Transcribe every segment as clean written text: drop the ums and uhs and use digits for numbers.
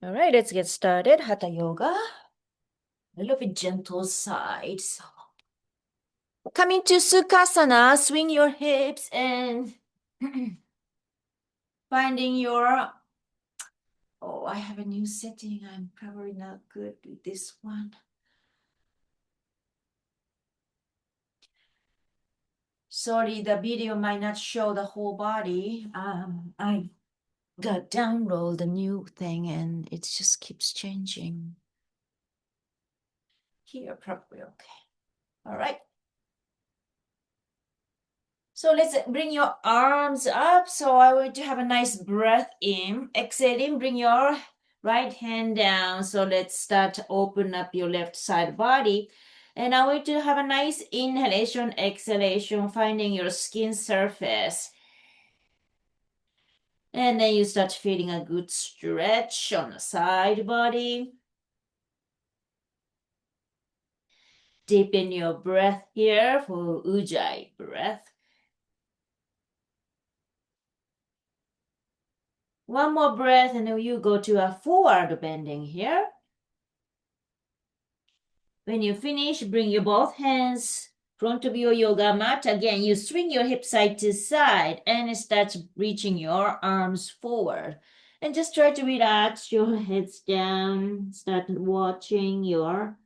All right, let's get started. Hatha yoga. A little bit gentle sides. Come into Sukhasana, swing your hips and finding your, oh, I have a new setting. I'm probably not good with this one. Sorry, the video might not show the whole body. I got download the new thing and it just keeps changing. Here, probably okay. All right. So let's bring your arms up. So I want to have a nice breath in. Exhaling, bring your right hand down. So let's start to open up your left side body. And I want to have a nice inhalation, exhalation, finding your skin surface. And then you start feeling a good stretch on the side body. Deepen your breath here for Ujjayi breath. One more breath and then you go to a forward bending here. When you finish, bring your both hands front of your yoga mat. Again, you swing your hips side to side and start reaching your arms forward. And just try to relax your heads down. Start watching your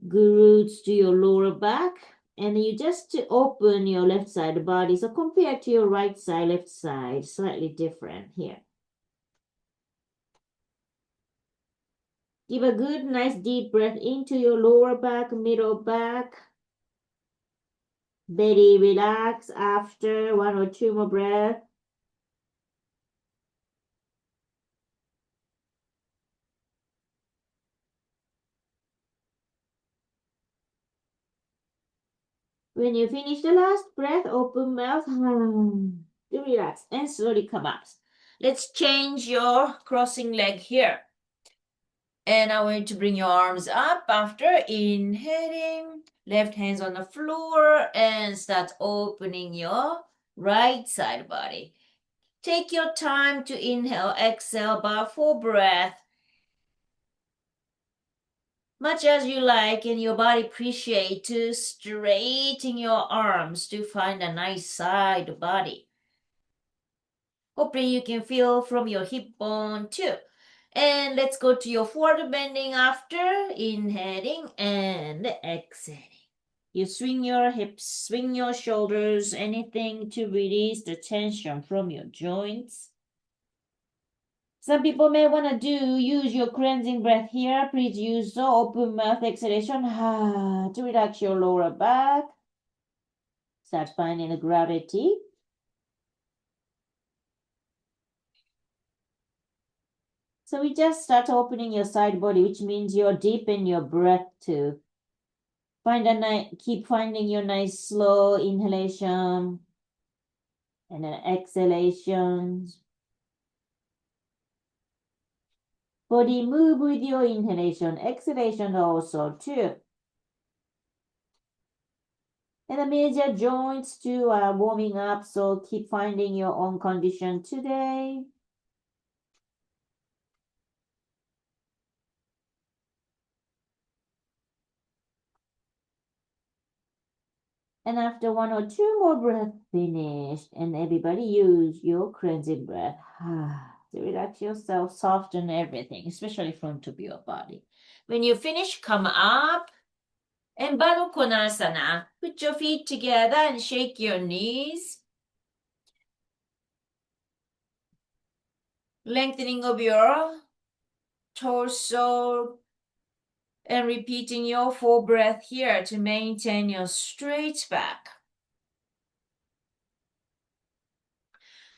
glutes to your lower back. And you just open your left side body. So compared to your right side, left side, slightly different here. Give a good, nice deep breath into your lower back, middle back. Belly relax after one or two more breaths. When you finish the last breath, open mouth to relax and slowly come up. Let's change your crossing leg here. And I want you to bring your arms up after inhaling. Left hands on the floor and start opening your right side body. Take your time to inhale, exhale, about 4 breaths. Much as you like and your body appreciate to straighten your arms to find a nice side body. Hopefully you can feel from your hip bone too. And let's go to your forward bending after inhaling and exhaling. You swing your hips, swing your shoulders, anything to release the tension from your joints. Some people may want to use your cleansing breath here. Please use the open mouth exhalation to relax your lower back. Start finding the gravity. So we just start opening your side body, which means you're deep in your breath too. Keep finding your nice slow inhalation and then exhalations. Body move with your inhalation, exhalation also too. And the major joints too are warming up, so keep finding your own condition today. And after one or two more breaths finished, and everybody use your cleansing breath to relax yourself, soften everything, especially front of your body. When you finish, come up and Baddha Konasana. Put your feet together and shake your knees. Lengthening of your torso and repeating your full breath here to maintain your straight back.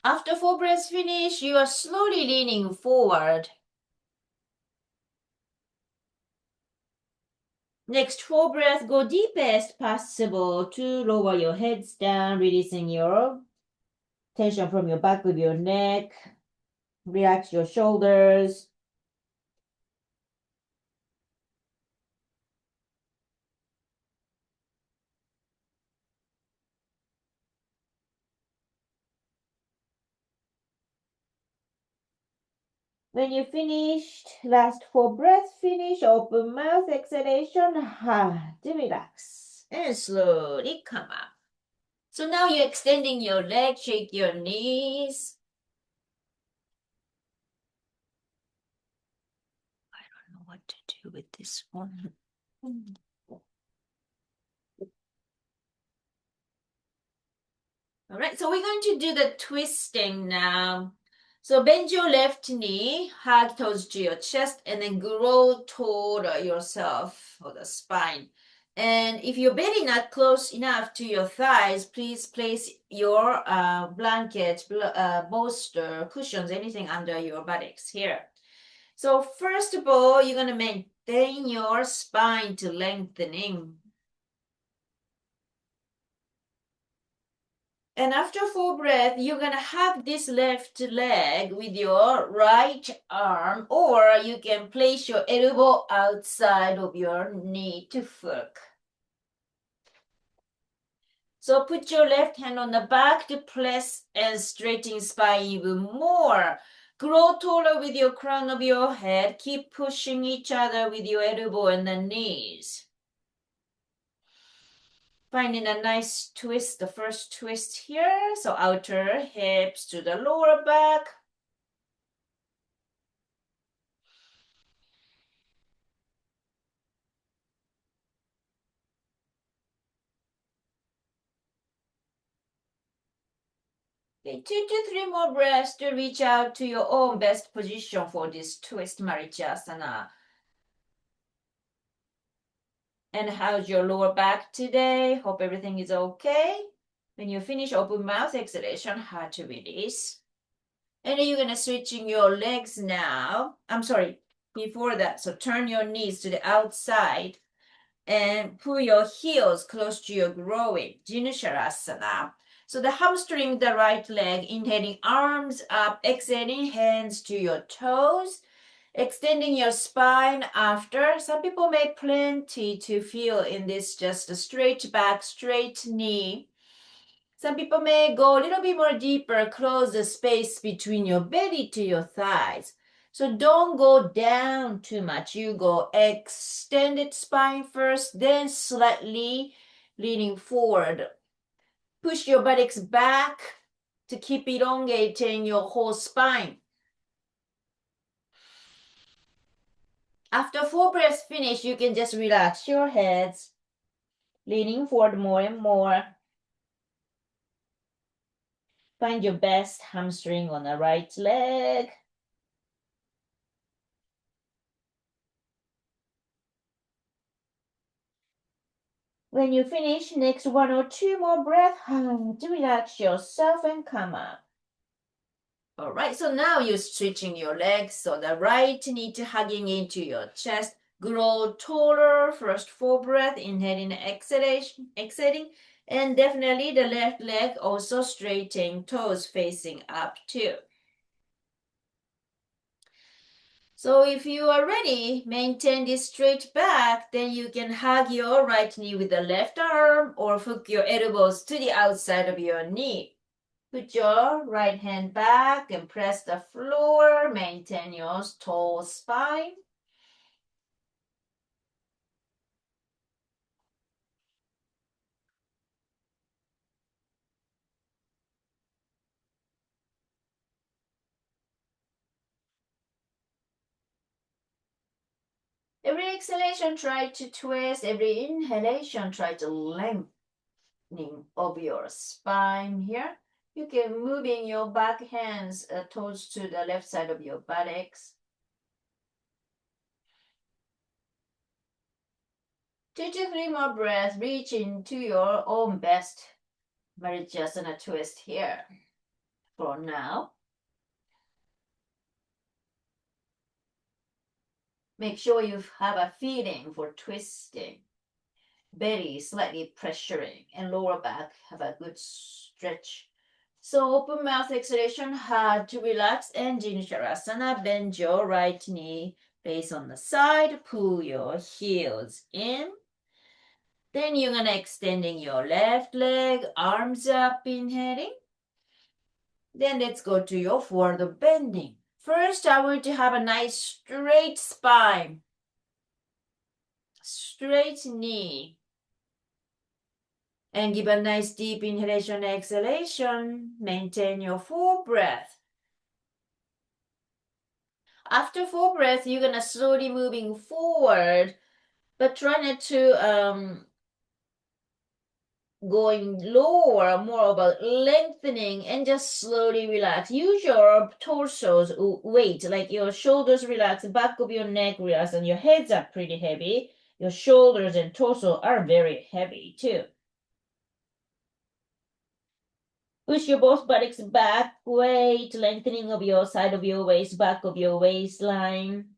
After 4 breaths finish, you are slowly leaning forward. Next 4 breaths, go deepest possible to lower your heads down, releasing your tension from your back of your neck. Relax your shoulders. When you finished, last 4 breaths, finish, open mouth, exhalation, to relax. And slowly come up. So now you're extending your legs, shake your knees. I don't know what to do with this one. All right, so we're going to do the twisting now. So bend your left knee, hug toes to your chest, and then grow toward yourself or the spine. And if your belly not close enough to your thighs, please place your blanket, bolster, cushions, anything under your buttocks here. So first of all, you're going to maintain your spine to lengthening. And after 4 breaths, you're going to hug this left leg with your right arm, or you can place your elbow outside of your knee to hook. So put your left hand on the back to press and straighten spine even more. Grow taller with your crown of your head. Keep pushing each other with your elbow and the knees. Finding a nice twist, the first twist here. So outer hips to the lower back. Okay, 2 to 3 more breaths to reach out to your own best position for this twist, Marichasana. And how's your lower back today? Hope everything is okay. When you finish, open mouth, exhalation, hard to release. And then you're gonna switching your legs now. I'm sorry, before that. So turn your knees to the outside and pull your heels close to your groin, Jinusharasana. So the hamstring the right leg, inhaling arms up, exhaling hands to your toes, extending your spine after. Some people may plenty to feel in this, just a straight back, straight knee. Some people may go a little bit more deeper, close the space between your belly to your thighs. So don't go down too much. You go extended spine first, then slightly leaning forward. Push your buttocks back to keep elongating your whole spine. After 4 breaths finish, you can just relax your heads, leaning forward more and more. Find your best hamstring on the right leg. When you finish, next 1 or 2 more breaths to relax yourself and come up. All right, so now you're stretching your legs. So the right knee to hugging into your chest. Grow taller. First 4 breaths, inhaling, exhaling. And definitely the left leg also straightening, toes facing up too. So if you are ready, maintain this straight back, then you can hug your right knee with the left arm or hook your elbows to the outside of your knee. Put your right hand back and press the floor. Maintain your tall spine. Every exhalation, try to twist. Every inhalation, try to lengthening of your spine here. You can move in your back hands toes to the left side of your buttocks. 2 to 3 more breaths. Reach into your own best Marichyasana twist here. For now, make sure you have a feeling for twisting. Belly slightly pressuring and lower back have a good stretch. So open mouth exhalation, hard to relax, and Jinusharasana. Bend your right knee, face on the side, pull your heels in. Then you're gonna extending your left leg, arms up, inhaling. Then let's go to your forward bending. First, I want to have a nice straight spine, straight knee. And give a nice deep inhalation, exhalation. Maintain your full breath. After full breath, you're gonna slowly moving forward, but try not to going lower, more about lengthening, and just slowly relax. Use your torso's weight, like your shoulders relax, back of your neck relax, and your heads are pretty heavy. Your shoulders and torso are very heavy too. Push your both buttocks back, weight, lengthening of your side of your waist, back of your waistline.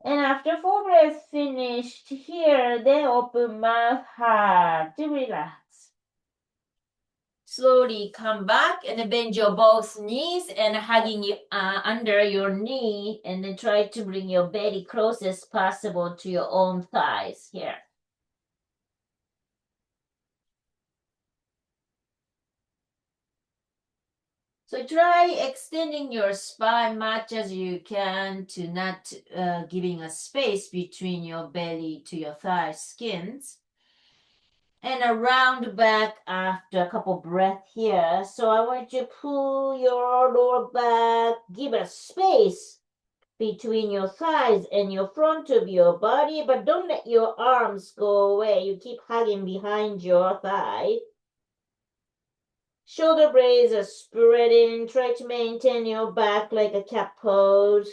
And after full breath finished here, then open mouth, heart to relax. Slowly come back and bend your both knees and hugging you under your knee, and then try to bring your belly close as possible to your own thighs here. So try extending your spine much as you can to not giving a space between your belly to your thigh skins. And a round back after a couple breaths here. So I want you to pull your lower back, give a space between your thighs and your front of your body, but don't let your arms go away. You keep hugging behind your thigh. Shoulder blades are spreading. Try to maintain your back like a cat pose.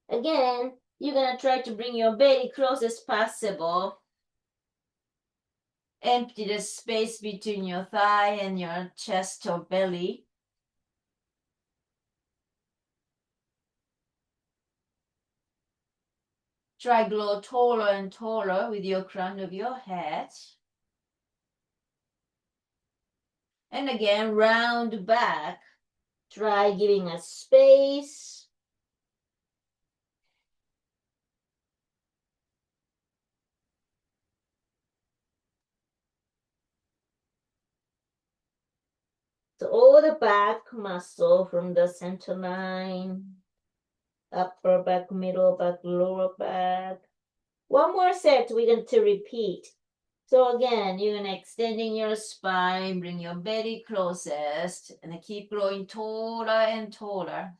Again, you're going to try to bring your belly close as possible. Empty the space between your thigh and your chest or belly. Try grow taller and taller with your crown of your head. And again, round back. Try giving a space. So all the back muscle from the center line, upper back, middle back, lower back. One more set we're going to repeat. So again, you're gonna extending your spine, bring your belly closest, and keep growing taller and taller.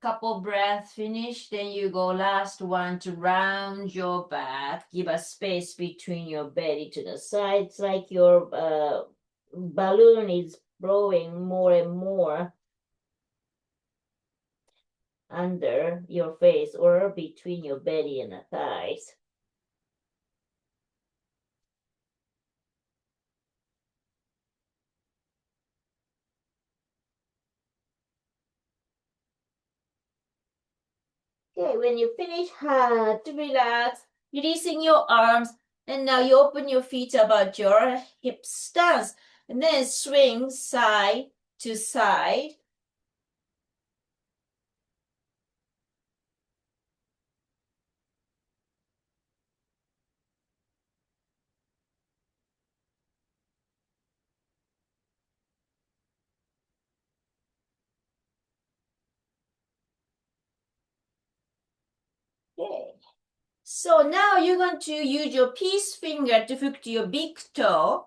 Couple breaths finish, then you go last one to round your back. Give a space between your belly to the sides, like your balloon is growing more and more under your face or between your belly and the thighs. Okay, when you finish, hard to relax, releasing your arms, and now you open your feet about your hip stance, and then swing side to side. Okay. So now you're going to use your peace finger to hook to your big toe,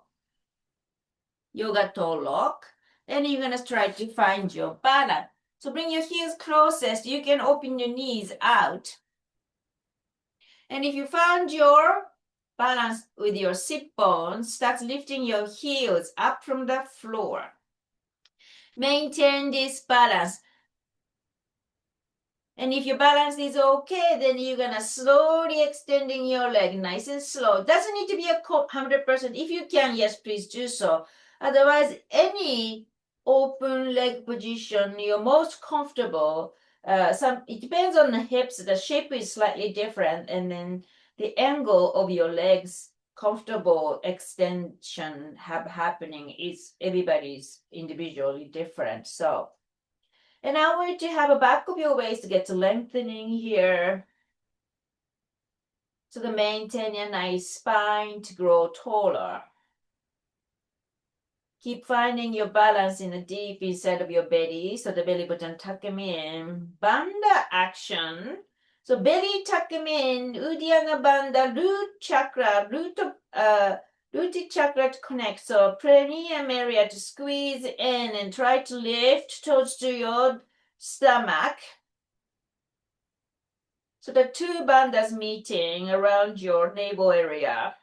yoga toe lock, and you're going to try to find your balance. So bring your heels closest. You can open your knees out. And if you found your balance with your sit bones, start lifting your heels up from the floor. Maintain this balance. And if your balance is okay, then you're gonna slowly extending your leg, nice and slow. Doesn't need to be 100%. If you can, yes, please do so. Otherwise, any open leg position you're most comfortable. It depends on the hips. The shape is slightly different, and then the angle of your legs comfortable extension happening is everybody's individually different. So. And I want you to have a back of your waist to get to lengthening here. So to maintain a nice spine to grow taller. Keep finding your balance in the deep inside of your belly. So the belly button tuck them in. Bandha action. So belly tuck them in. Uddiyana bandha, root chakra, root chakra to connect. So perineum area to squeeze in and try to lift toes to your stomach. So the two bandhas meeting around your navel area.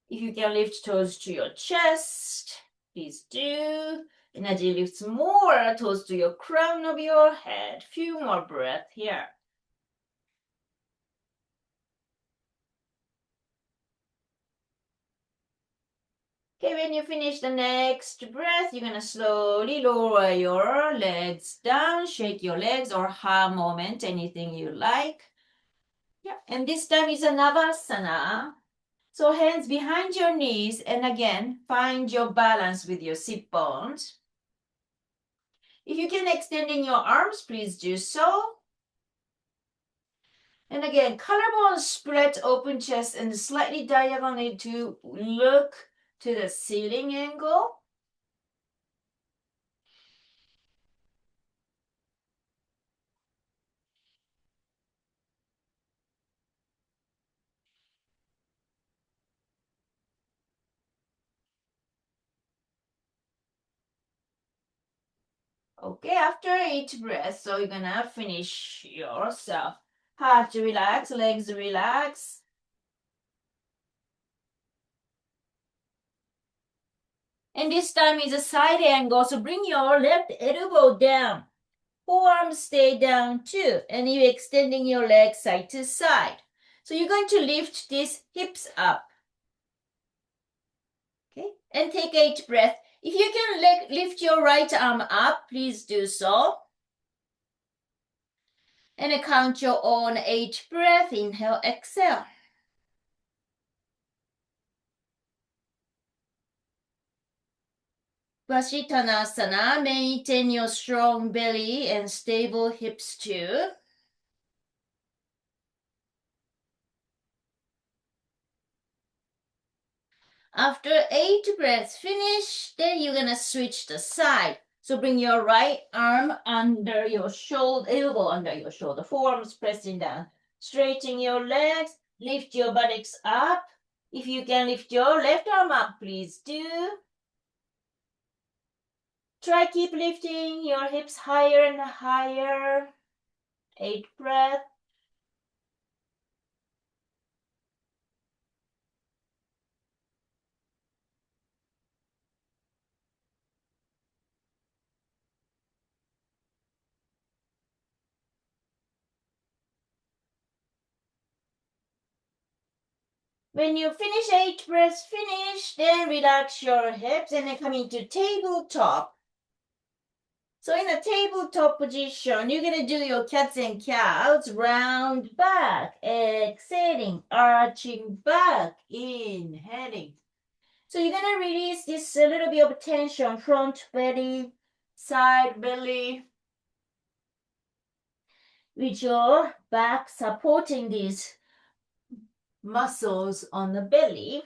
If you can lift toes to your chest, please do. And as you lift more toes to your crown of your head, few more breaths here. Okay, when you finish the next breath, you're gonna slowly lower your legs down, shake your legs or ha moment, anything you like. Yeah, and this time is a Navasana. So hands behind your knees, and again, find your balance with your sit bones. If you can extend in your arms, please do so. And again, collarbone spread, open chest, and slightly diagonally to look to the ceiling angle. Okay, after each breath, so you're gonna finish yourself. Heart relax, legs relax. And this time is a side angle, so bring your left elbow down. Forearms stay down too, and you're extending your legs side to side. So you're going to lift these hips up. Okay, and take 8 breaths. If you can lift your right arm up, please do so. And count your own 8 breaths. Inhale, exhale. Vasittanasana, maintain your strong belly and stable hips too. After 8 breaths finish, then you're gonna switch the side. So bring your right arm under your shoulder, elbow under your shoulder, forearms pressing down. Straighten your legs, lift your buttocks up. If you can lift your left arm up, please do. Try keep lifting your hips higher and higher. 8 breaths. When you finish 8 breaths, finish, then relax your hips and then come into tabletop. So in a tabletop position, you're going to do your cats and cows, round back, exhaling, arching back, inhaling. So you're going to release this a little bit of tension, front belly, side belly, with your back supporting these muscles on the belly.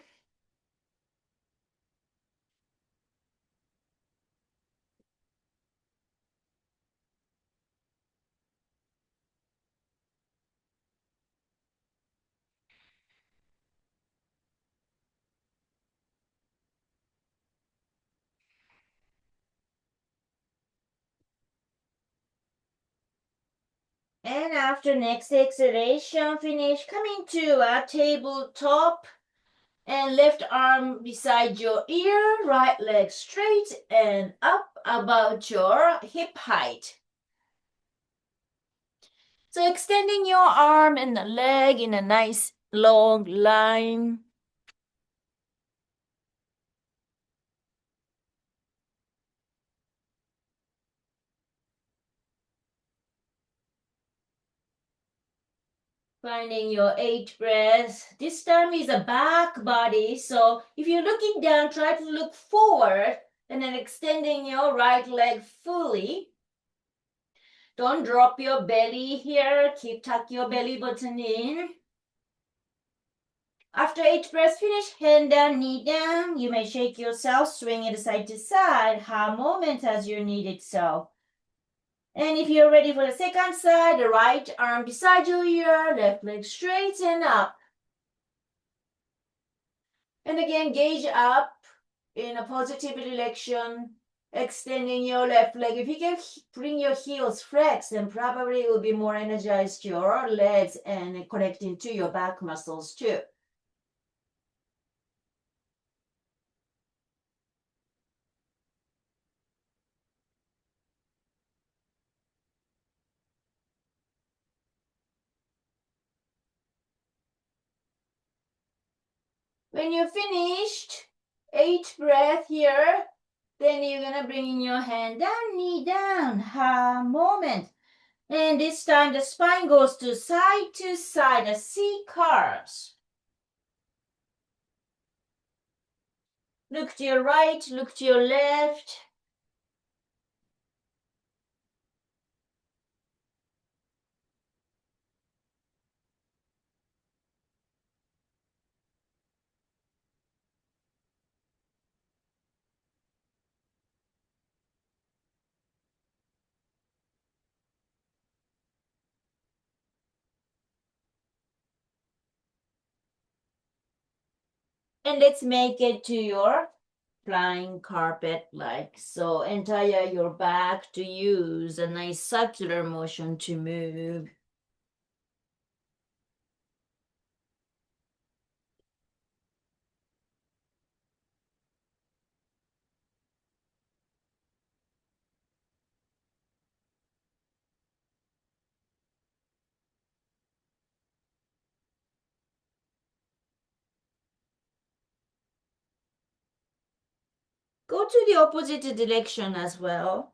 And after next exhalation, finish coming to a tabletop and left arm beside your ear, right leg straight and up about your hip height. So extending your arm and the leg in a nice long line. Finding your 8 breaths. This time is a back body. So if you're looking down, try to look forward And then extending your right leg fully. Don't drop your belly here. Tuck your belly button in. After each breath finish, hand down, knee down. You may shake yourself, swing it side to side. Have moment as you need it so. And if you're ready for the second side, the right arm beside your ear, left leg straighten up. And again, gaze up in a positive direction, extending your left leg. If you can bring your heels flex, then probably it will be more energized to your legs and connecting to your back muscles too. When you're finished, 8 breath here, then you're gonna bring in your hand down, knee down, ha moment. And this time the spine goes to side, a C curves. Look to your right, look to your left. And let's make it to your flying carpet like so. Entire your back to use a nice circular motion to move. Go to the opposite direction as well.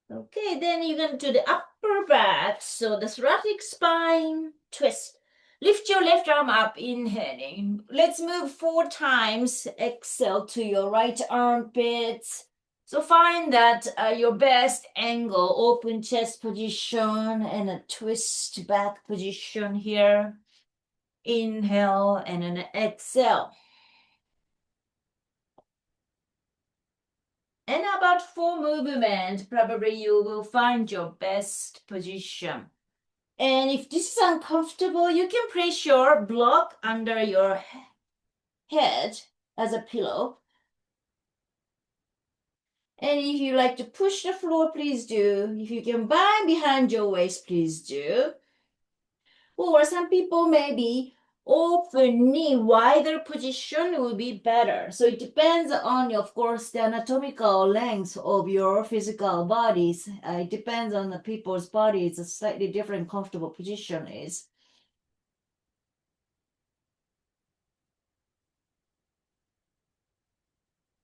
Okay, then you're going to the upper back. So the thoracic spine twist. Lift your left arm up, inhaling. Let's move 4 times. Exhale to your right armpit. So find that your best angle, open chest position and a twist back position here. Inhale and then exhale. And about 4 movements, probably you will find your best position. And if this is uncomfortable, you can place your block under your head as a pillow. And if you like to push the floor, please do. If you can bind behind your waist, please do. Or some people maybe open knee, wider position will be better. So it depends on, of course, the anatomical length of your physical bodies. It depends on the people's bodies, a slightly different comfortable position is.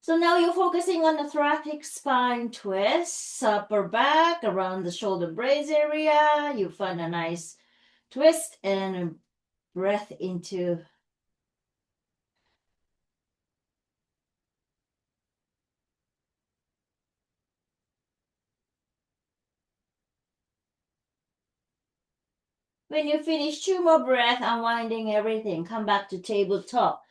So now you're focusing on the thoracic spine twist, upper back, around the shoulder blades area. You find a nice twist and breath into. When you finish 2 more breaths, unwinding everything, come back to tabletop.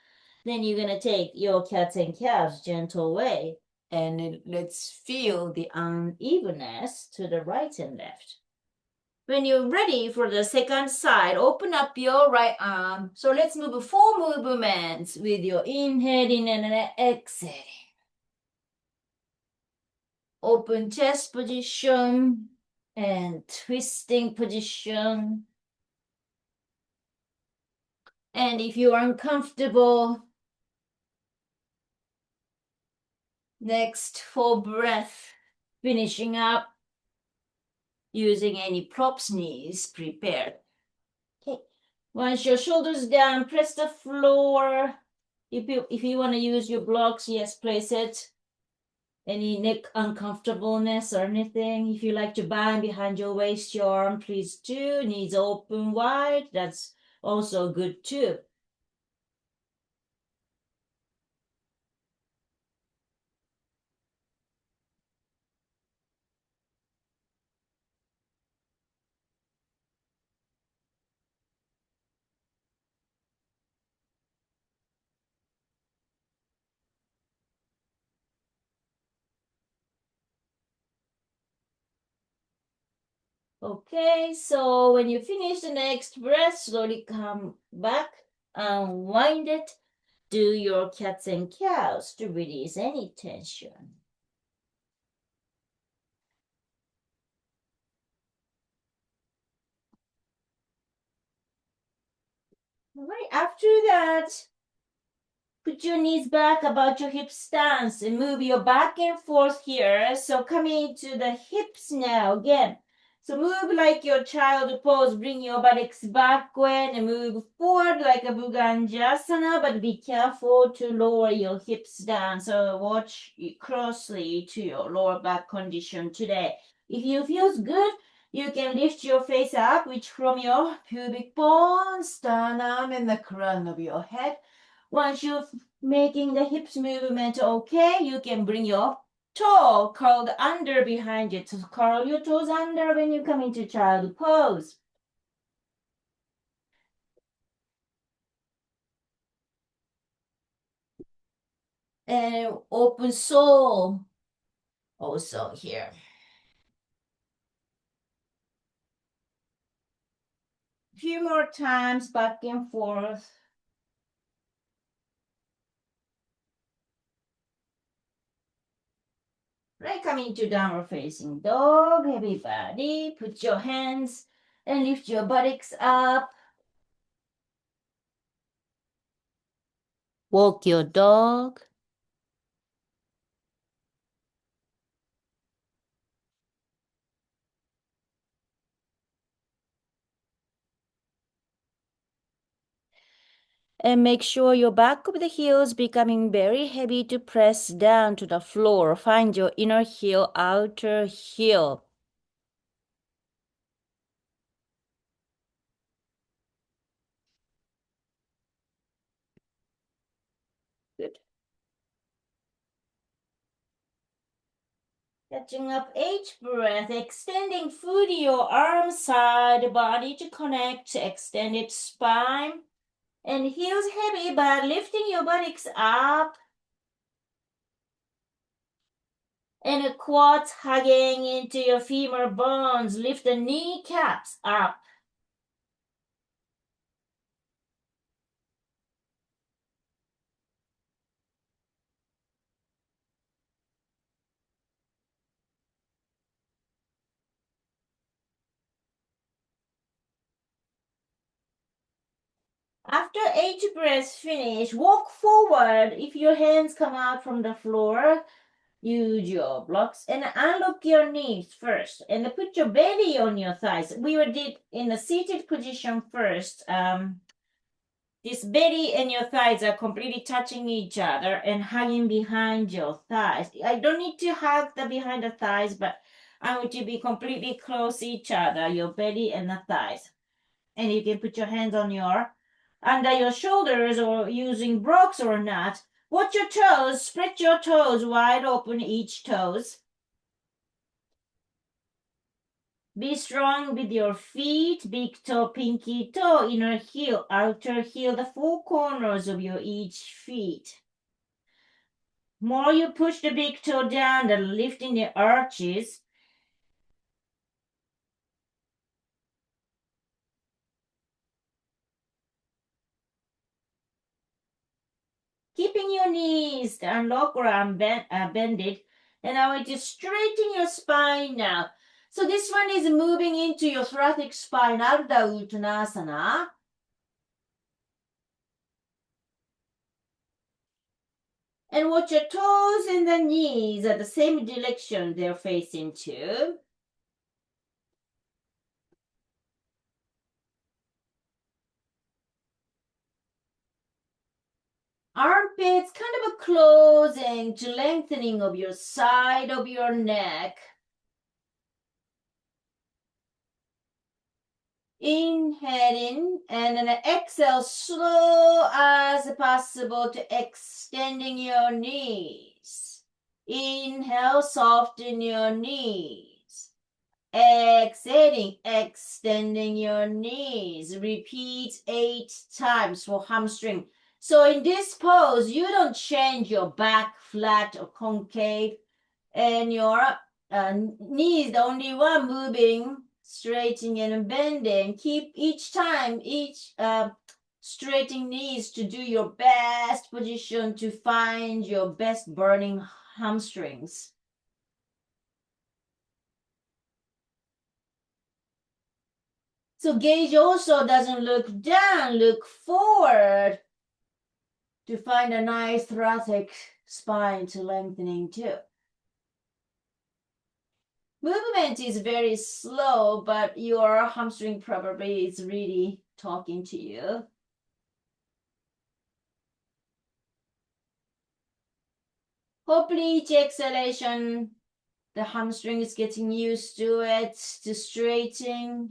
Then you're gonna take your cats and calves gentle way. And let's feel the unevenness to the right and left. When you're ready for the second side, open up your right arm. So let's move 4 movements with your inhaling and exhaling. Open chest position and twisting position. And if you're uncomfortable, next 4 breath, finishing up using any props, knees prepared. Okay, once your shoulders down, press the floor, If you want to use your blocks, yes, place it. Any neck uncomfortableness or anything. If you like to bind behind your waist, your arm, please do. Knees open wide. That's also good too. Okay, so when you finish the next breath, slowly come back, unwind it, do your cats and cows to release any tension. All right, after that, put your knees back about your hip stance and move your back and forth here. So coming to the hips now again. So move like your child pose. Bring your buttocks backward and move forward like a Bhujangasana, but be careful to lower your hips down. So watch closely to your lower back condition today. If you feel good, you can lift your face up, reach from your pubic bone, sternum, and the crown of your head. Once you're making the hips movement okay, you can bring your toe curled under behind it. So curl your toes under when you come into child pose. And open sole also here. A few more times back and forth. Right, coming to downward facing dog. Everybody, put your hands and lift your buttocks up. Walk your dog. And make sure your back of the heels becoming very heavy to press down to the floor. Find your inner heel, outer heel. Good. Catching up each breath, extending through your arms, side, body to connect, extended spine. And heels heavy, but lifting your buttocks up. And the quads hugging into your femur bones. Lift the kneecaps up. After each breath finish, walk forward. If your hands come out from the floor, use your blocks and unlock your knees first and put your belly on your thighs. We did in a seated position first. This belly and your thighs are completely touching each other and hugging behind your thighs. I don't need to hug the behind the thighs, but I want to be completely close each other, your belly and the thighs. And you can put your hands on your under your shoulders or using blocks or not. Watch your toes, spread your toes wide open, each toes. Be strong with your feet, big toe, pinky toe, inner heel, outer heel, the four corners of your each feet. More you push the big toe down, the lifting the arches. Keeping your knees unlocked or bended. And I want you to straighten your spine now. So this one is moving into your thoracic spine, Ardha Uttanasana. And watch your toes and the knees at the same direction they're facing to. Armpits, kind of a closing to lengthening of your side of your neck. Inhale in, and then exhale slow as possible to extending your knees. Inhale, soften your knees. Exhaling, extending your knees. Repeat 8 times for hamstring. So in this pose, you don't change your back flat or concave, and your knees, the only one moving, straightening and bending. Keep each time, straightening knees to do your best position to find your best burning hamstrings. So gaze also doesn't look down, look forward to find a nice thoracic spine to lengthening too. Movement is very slow, but your hamstring probably is really talking to you. Hopefully each exhalation, the hamstring is getting used to it, to straightening.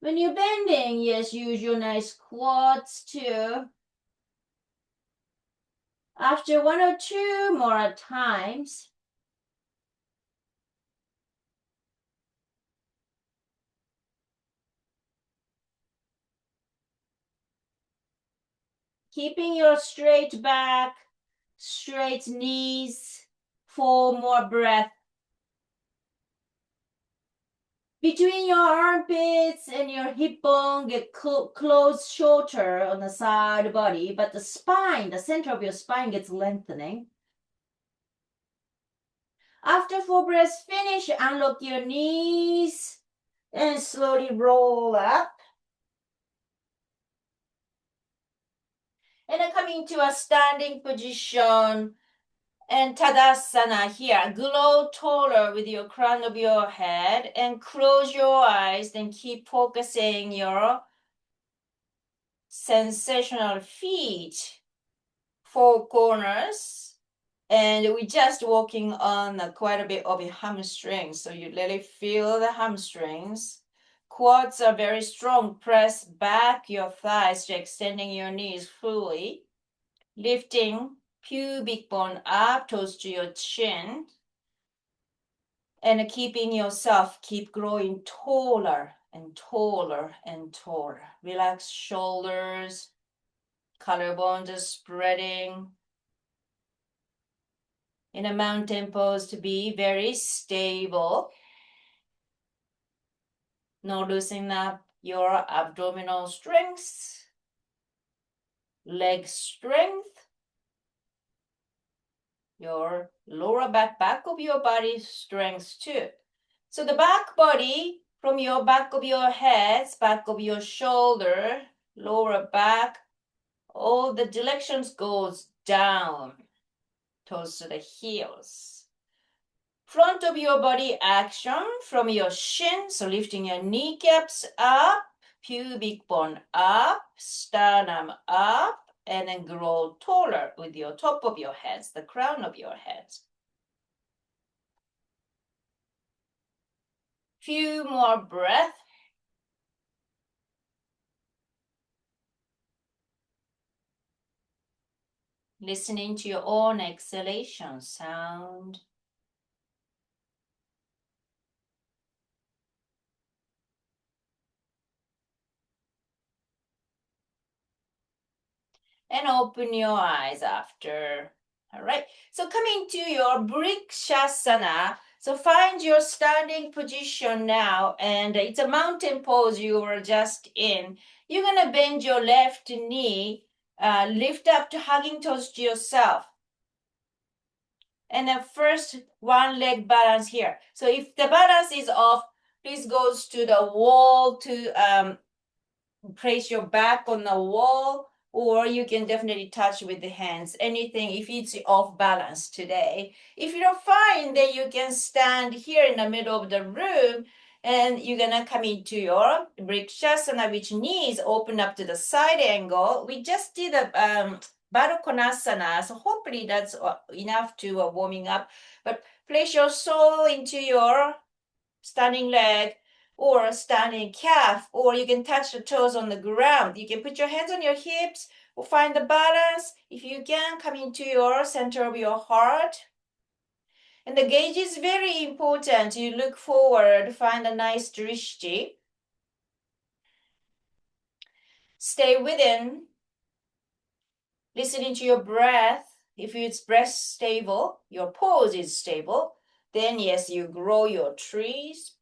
When you're bending, yes, use your nice quads too. After 1 or 2 more times, keeping your straight back, straight knees, 4 more breaths. Between your armpits and your hip bone get close shorter on the side body, but the spine, the center of your spine gets lengthening. After 4 breaths finish, unlock your knees and slowly roll up. And then coming to a standing position and Tadasana here. Grow taller with your crown of your head and close your eyes. Then keep focusing your sensational feet, 4 corners. And we're just working on quite a bit of a hamstring. So you really feel the hamstrings. Quads are very strong. Press back your thighs to extending your knees fully. Lifting pubic bone up, toes to your chin. And keeping yourself, keep growing taller and taller and taller. Relax shoulders, collarbones are spreading. In a mountain pose to be very stable. No loosening up your abdominal strength, leg strength, your lower back of your body strength too. So the back body, from your back of your head, back of your shoulder, lower back, all the directions goes down towards the heels. Front of your body action from your shin, so lifting your kneecaps up, pubic bone up, sternum up, and then grow taller with your top of your heads, the crown of your heads. Few more breaths. Listening to your own exhalation sound. And open your eyes after. All right, so coming to your Brikshasana. So find your standing position now, and it's a mountain pose you were just in. You're gonna bend your left knee, lift up to hugging toes to yourself. And then first, one leg balance here. So if the balance is off, please go to the wall to place your back on the wall, or you can definitely touch with the hands, anything if it's off balance today. If you're fine, then you can stand here in the middle of the room, and you're gonna come into your Brikshasana, which knees open up to the side angle. We just did a Baddha Konasana. So hopefully that's enough to warming up. But place your sole into your standing leg or standing calf, or you can touch the toes on the ground. You can put your hands on your hips or find the balance. If you can, come into your center of your heart. And the gaze is very important. You look forward, find a nice drishti. Stay within, listening to your breath. If it's breath stable, your pose is stable, then yes, you grow your trees.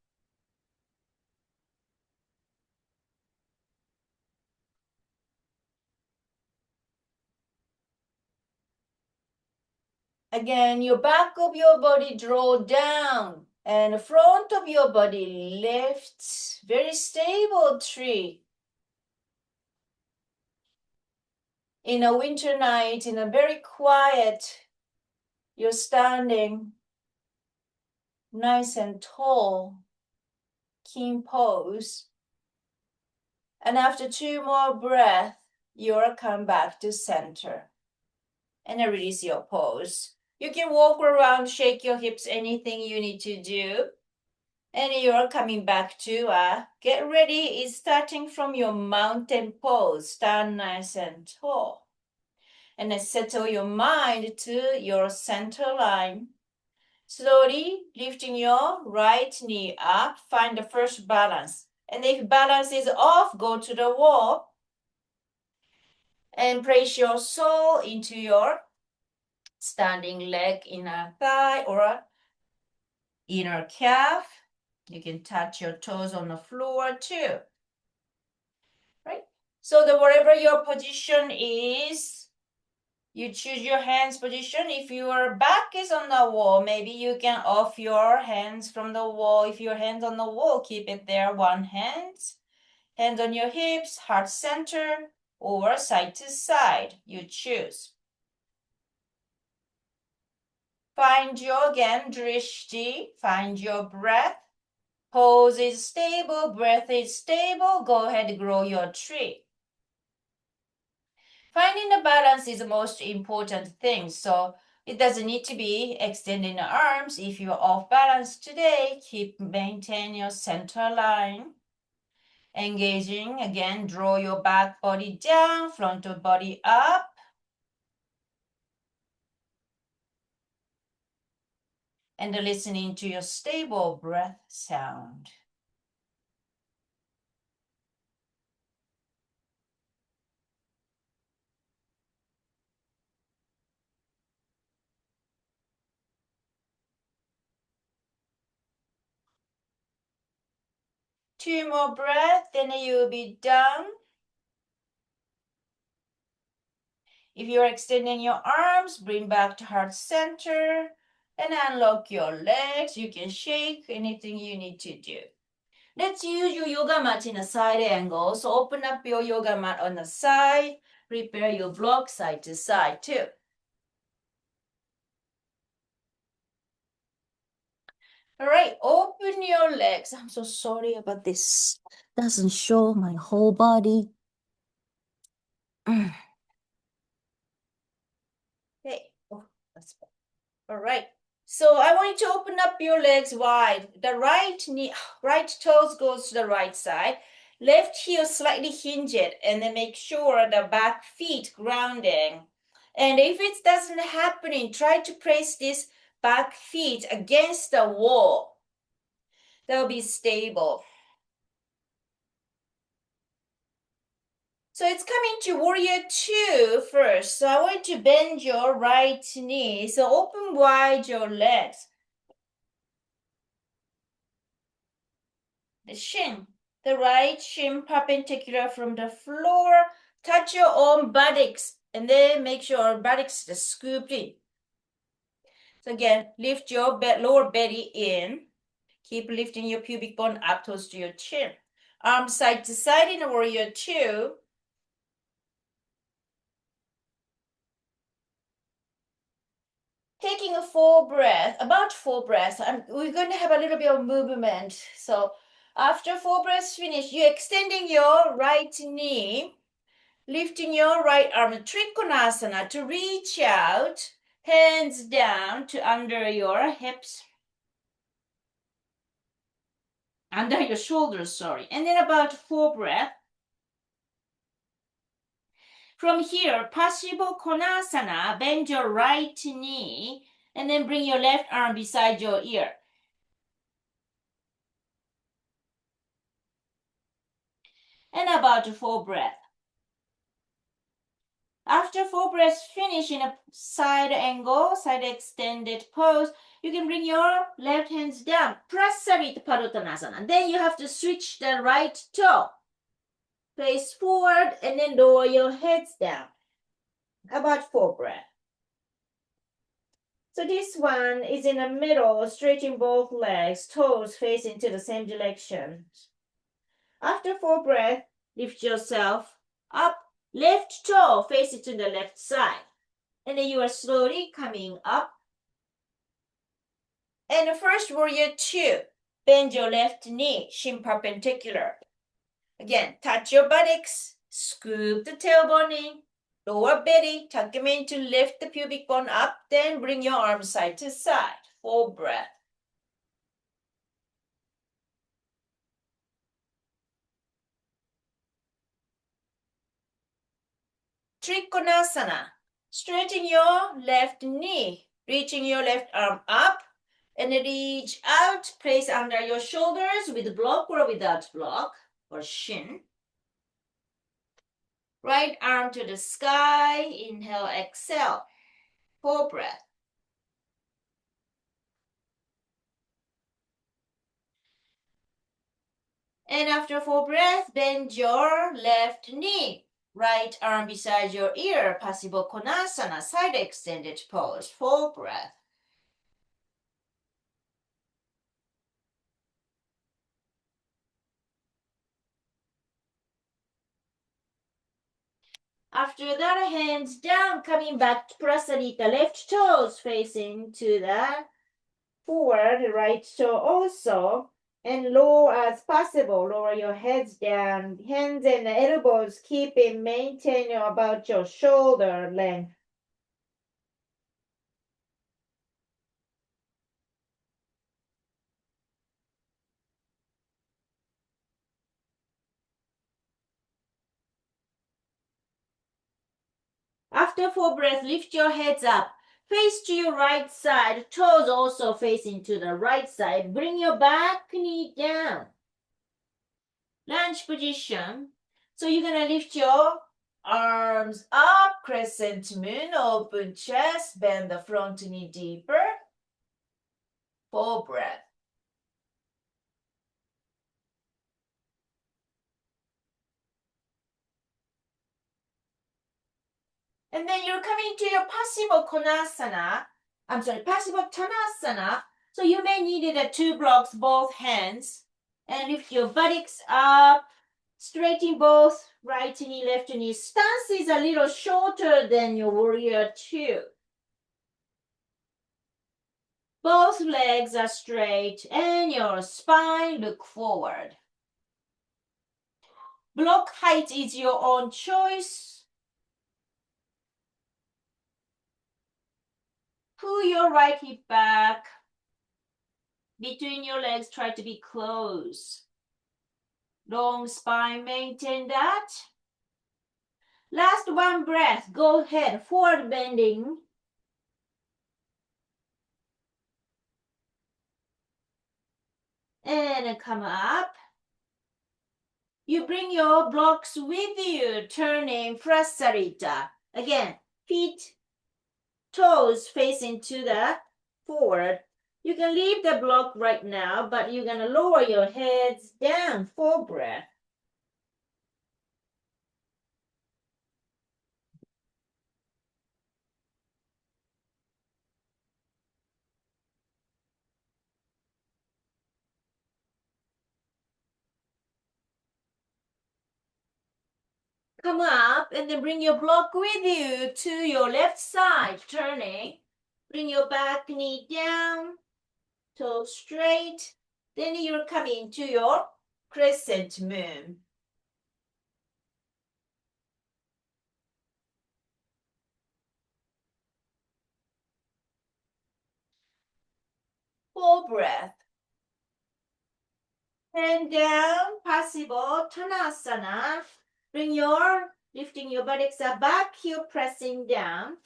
Again, your back of your body draw down and the front of your body lifts. Very stable tree. In a winter night, in a very quiet, you're standing nice and tall, keen pose. And after 2 more breaths, you'll come back to center. And then release your pose. You can walk around, shake your hips, anything you need to do. And you're coming back to get ready is starting from your mountain pose. Stand nice and tall. And then settle your mind to your center line. Slowly lifting your right knee up. Find the first balance. And if balance is off, go to the wall. And place your sole into your standing leg, inner thigh or inner calf. You can touch your toes on the floor too. Right? So whatever your position is, you choose your hands position. If your back is on the wall, maybe you can off your hands from the wall. If your hands on the wall, keep it there, one hand. Hands on your hips, heart center, or side to side, you choose. Find your, again, drishti, find your breath. Pose is stable, breath is stable. Go ahead and grow your tree. Finding the balance is the most important thing. So it doesn't need to be extending the arms. If you're off balance today, maintain your center line. Engaging, again, draw your back body down, front of body up. And listening to your stable breath sound. Two more breaths, then you'll be done. If you're extending your arms, bring back to heart center and unlock your legs. You can shake anything you need to do. Let's use your yoga mat in a side angle. So open up your yoga mat on the side. Prepare your block side to side too. All right, open your legs. I'm so sorry about this. Doesn't show my whole body. Okay. Oh, that's bad. All right. So I want you to open up your legs wide. The right knee, right toes goes to the right side. Left heel slightly hinge it, and then make sure the back feet grounding. And if it doesn't happen, try to place this back feet against the wall. They'll be stable. So it's coming to warrior 2 first. So I want you to bend your right knee. So open wide your legs. The shin, the right shin perpendicular from the floor. Touch your own buttocks and then make sure your buttocks are scooped in. So again, lift your lower belly in. Keep lifting your pubic bone up towards your chin. Arms side to side in warrior 2. Taking a full breath, about 4 breaths, we're going to have a little bit of movement. So after 4 breaths finish, you're extending your right knee Lifting your right arm, Trikonasana, to reach out, hands down to under your hips. Under your shoulders, sorry. And then about 4 breaths. From here, Paschimottanasana Konasana, bend your right knee and then bring your left arm beside your ear. And about 4 breaths. After 4 breaths, finish in a side angle, side extended pose. You can bring your left hands down, Prasarita Padottanasana. Then you have to switch the right toe. Face forward and then lower your heads down. About 4 breaths. So this one is in the middle, stretching both legs, toes facing to the same direction. After 4 breaths, lift yourself up, left toe facing to the left side. And then you are slowly coming up. And the first warrior 2, bend your left knee, shin perpendicular. Again, touch your buttocks, scoop the tailbone in, lower belly, tuck them in to lift the pubic bone up, then bring your arms side to side. 4 breaths. Trikonasana, straighten your left knee, reaching your left arm up, and reach out, place under your shoulders with block or without block, or shin. Right arm to the sky, inhale, exhale. 4 breaths. And after 4 breaths, bend your left knee. Right arm beside your ear, Paschimottanasana Konasana, side extended pose. 4 breaths. After that, hands down, coming back to Prasarita, left toes facing to the forward, right toe also, and low as possible. Lower your heads down, hands and elbows keeping maintain about your shoulder length. After 4 breaths, lift your heads up. Face to your right side, toes also facing to the right side. Bring your back knee down. Lunge position. So you're going to lift your arms up, crescent moon, open chest, bend the front knee deeper. 4 breaths. And then you're coming to your Paschimottanasana. So you may need it 2 blocks, both hands. And lift your buttocks up, straighten both right knee, left knee. Stance is a little shorter than your warrior 2. Both legs are straight and your spine look forward. Block height is your own choice. Pull your right hip back. Between your legs, try to be close. Long spine, maintain that. Last 1 breath. Go ahead, forward bending. And come up. You bring your blocks with you, turning Prasarita. Again, feet, toes facing to the forward. You can leave the block right now, but you're going to lower your heads down. 4 breaths. Come up and then bring your block with you to your left side, turning. Bring your back knee down, toes straight. Then you're coming to your crescent moon. full breath. Hand down, possible, Tanasana. Lifting your buttocks up, back heel pressing down.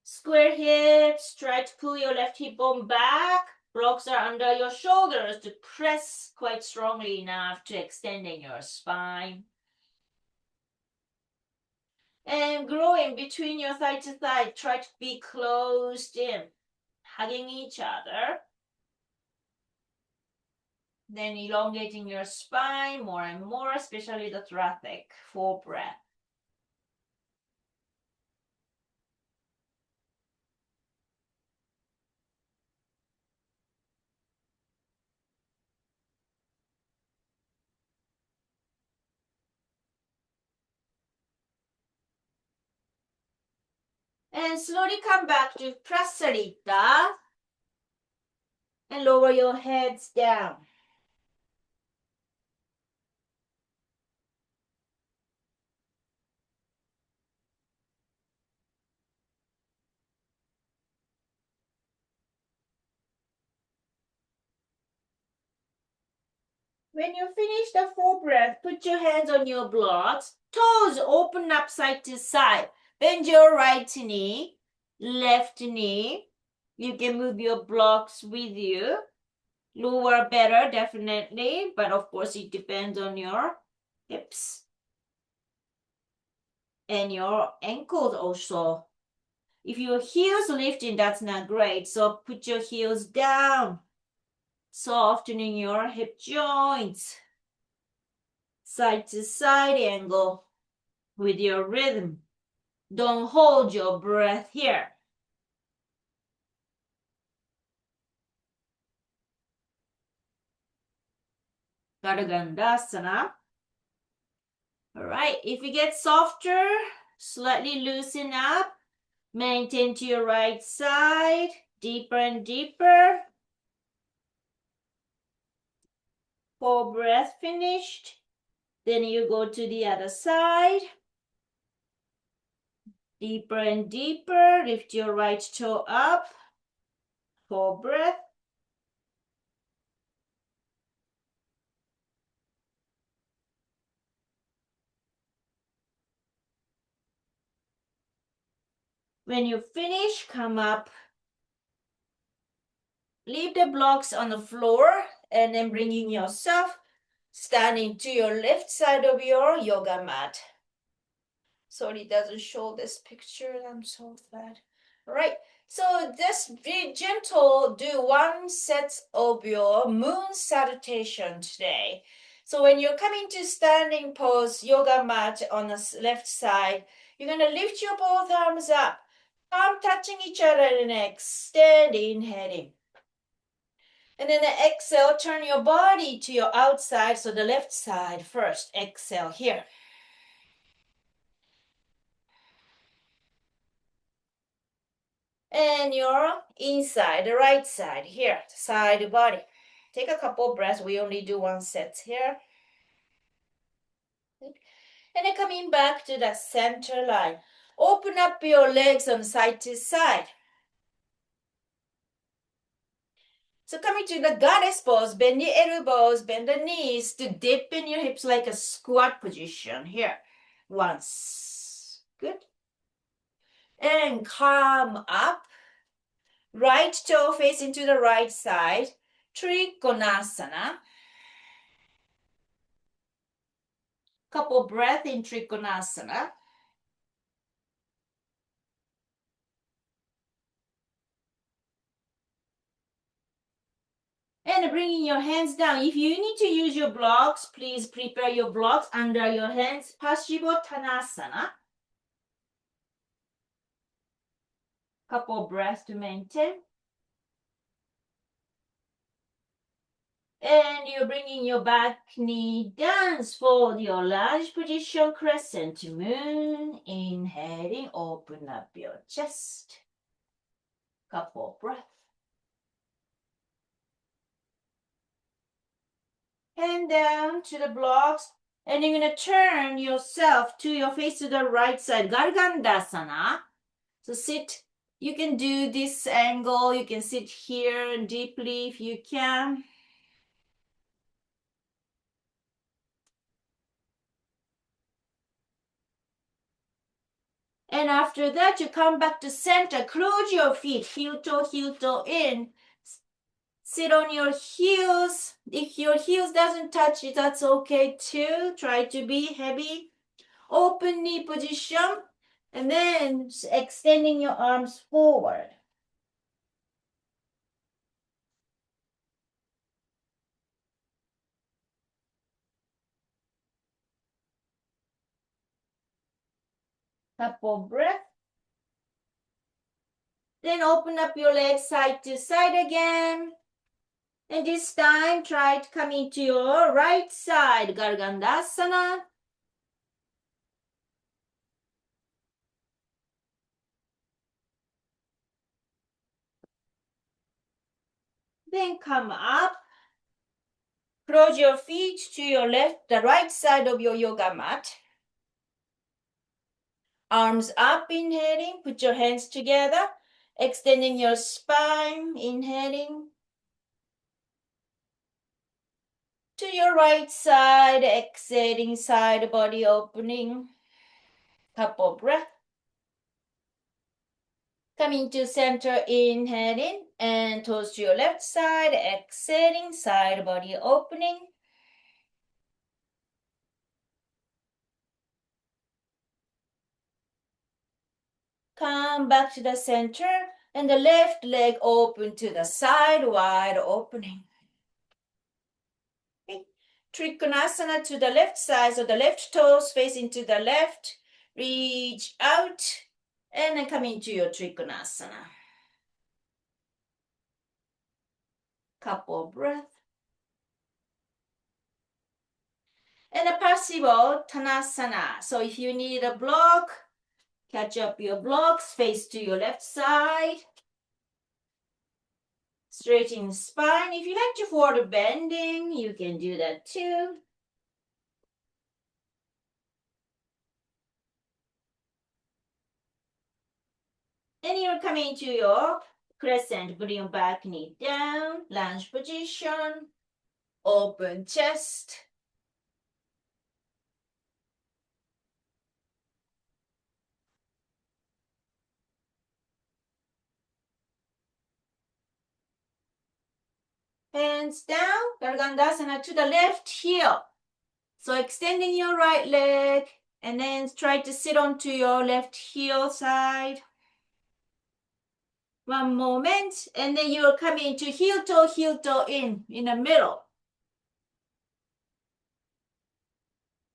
Square hips, try to pull your left hip bone back. Blocks are under your shoulders to press quite strongly enough to extending your spine. And growing between your thigh to thigh, try to be closed in, hugging each other. Then elongating your spine more and more, especially the thoracic. Full breath. And slowly come back to Prasarita. And lower your heads down. When you finish the full breath, put your hands on your blocks. Toes open up side to side. Bend your right knee, left knee. You can move your blocks with you. Lower better, definitely. But of course, it depends on your hips. And your ankles also. If your heels lifting, that's not great. So put your heels down. Softening your hip joints. Side to side angle with your rhythm. Don't hold your breath here. Gargandasana. All right, if you get softer, slightly loosen up. Maintain to your right side, deeper and deeper. Full breath finished. Then you go to the other side. Deeper and deeper. Lift your right toe up. Full breath. When you finish, come up. Leave the blocks on the floor and then bringing yourself standing to your left side of your yoga mat. Sorry, it doesn't show this picture. I'm so sad. All right, so just be gentle. Do one set of your moon salutation today. So when you're coming to standing pose, yoga mat on the left side, you're going to lift your both arms up. Palm touching each other and extend, inhaling. And then exhale, turn your body to your outside, so the left side first. Exhale here. And your inside, the right side here, side body. Take a couple breaths. We only do one set here. And then coming back to the center line. Open up your legs on side to side. So coming to the goddess pose, bend the elbows, bend the knees to dip in your hips like a squat position here. Once. Good. And come up. Right toe facing to the right side. Trikonasana. Couple breath in Trikonasana. And bringing your hands down. If you need to use your blocks, please prepare your blocks under your hands. Paschimottanasana. Couple breaths to maintain. And you're bringing your back knee down. Fold your lunge position, crescent moon. Inhaling, open up your chest. Couple breaths. Hand down to the blocks. And you're going to turn yourself to your face to the right side. Gargandasana. So sit You can do this angle. You can sit here deeply if you can. And after that, you come back to center. Close your feet, heel toe in. Sit on your heels. If your heels doesn't touch it, that's okay too. Try to be heavy. Open knee position. And then extending your arms forward. Couple breath. Then open up your legs side to side again. And this time, try to come into your right side, Gargandasana. Then come up. Close your feet to your left, the right side of your yoga mat. Arms up, inhaling. Put your hands together. Extending your spine, inhaling. To your right side, exhaling, side body opening. Couple breath. Coming to center, inhaling. And toes to your left side, exhaling, side body opening. Come back to the center and the left leg open to the side, wide opening. Okay. Trikonasana to the left side, so the left toes facing to the left. Reach out and then come into your Trikonasana. Couple breath. And a possible Tanasana. So if you need a block, catch up your blocks, face to your left side. Straighten spine. If you like to forward bending, you can do that too. And you're coming to your crescent. Bring your back knee down, lunge position, open chest. Hands down, Gargandasana to the left heel. So extending your right leg and then try to sit onto your left heel side. One moment, and then you're coming to heel toe in the middle.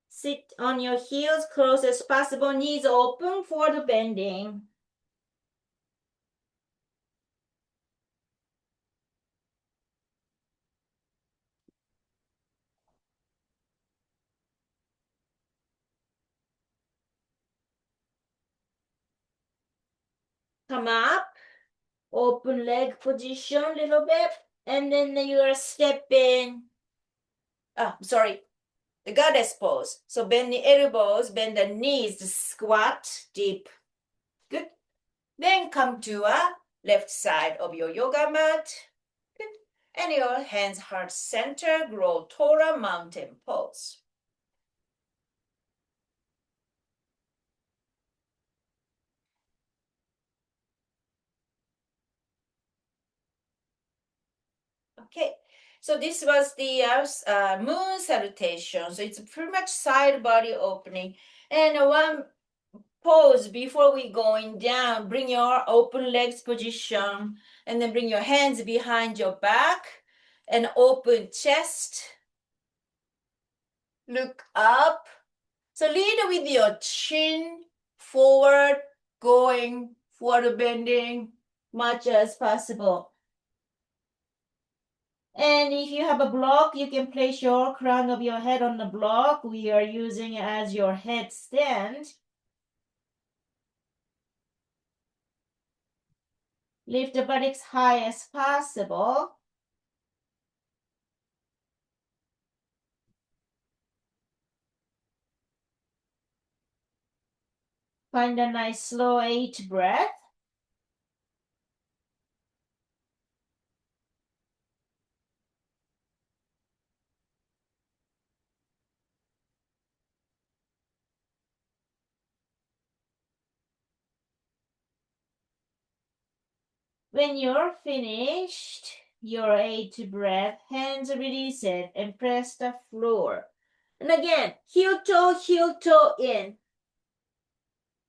Sit on your heels, close as possible, knees open for the bending. Come up, open leg position a little bit, and then you're stepping. The goddess pose. So bend the elbows, bend the knees, squat deep. Good. Then come to a left side of your yoga mat. Good. And your hands heart center, grow taller, mountain pose. Okay, so this was the moon salutation. So it's pretty much side body opening. And one pose before we going down, bring your open legs position and then bring your hands behind your back and open chest. Look up. So lead with your chin forward, going forward bending much as possible. And if you have a block, you can place your crown of your head on the block. We are using it as your headstand. Lift the buttocks high as possible. Find a nice slow 8 breath. When you're finished, your 8th breath, hands release it and press the floor. And again, heel toe in.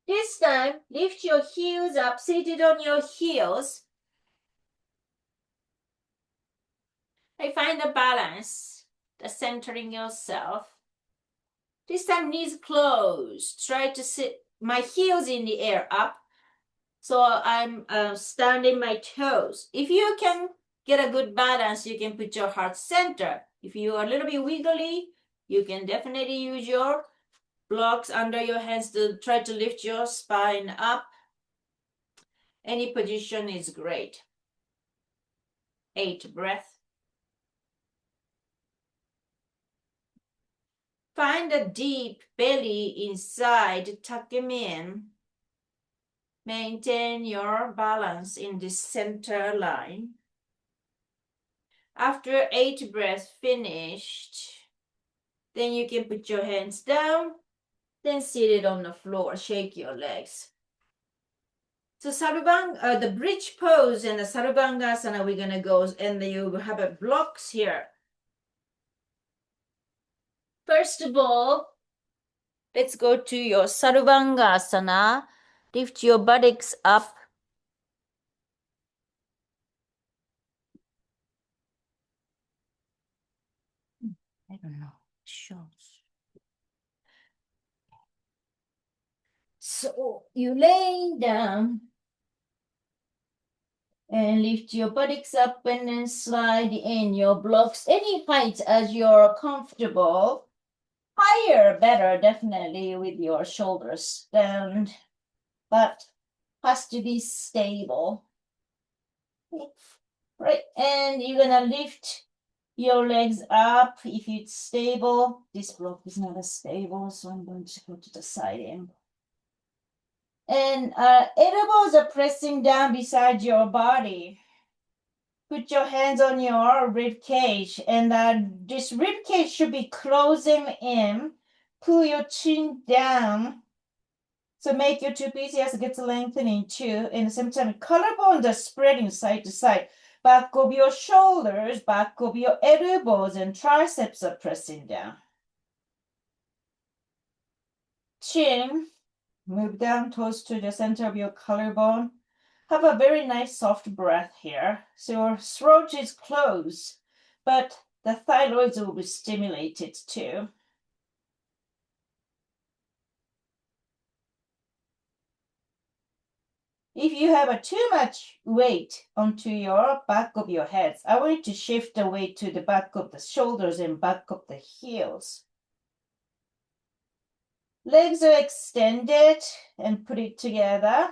This time, lift your heels up, seated on your heels. And find the balance, the centering yourself. This time, knees closed. Try to sit my heels in the air up. So I'm standing my toes. If you can get a good balance, you can put your heart center. If you are a little bit wiggly, you can definitely use your blocks under your hands to try to lift your spine up. Any position is great. 8 breath. Find a deep belly inside, tuck them in. Maintain your balance in this center line. After 8 breaths finished, then you can put your hands down, then sit it on the floor, shake your legs. So Sarvabhanga, the bridge pose and the Sarvabhangasana we're gonna go, and you have a blocks here. First of all, let's go to your Sarvabhangasana. Lift your buttocks up. I don't know. Shows. So you lay down and lift your buttocks up and then slide in your blocks any height as you're comfortable. Higher, better, definitely with your shoulders stand, but has to be stable. Right, and you're gonna lift your legs up if it's stable. This block is not as stable, so I'm going to go to the side end. And elbows are pressing down beside your body. Put your hands on your rib cage, and this rib cage should be closing in. Pull your chin down. So make your trapezius get lengthening too. And at the same time, collarbones are spreading side to side. Back of your shoulders, back of your elbows, and triceps are pressing down. Chin, move down toes to the center of your collarbone. Have a very nice soft breath here. So your throat is closed, but the thyroids will be stimulated too. If you have too much weight onto your back of your head, I want you to shift the weight to the back of the shoulders and back of the heels. Legs are extended and put it together.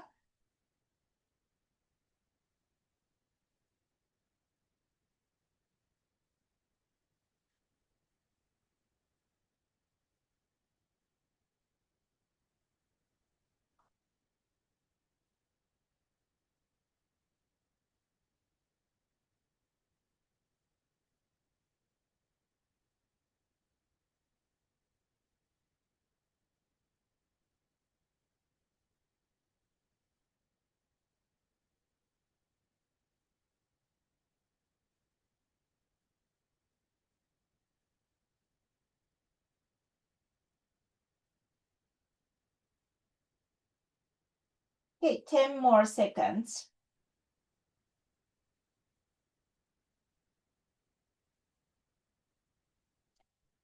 Okay, 10 more seconds.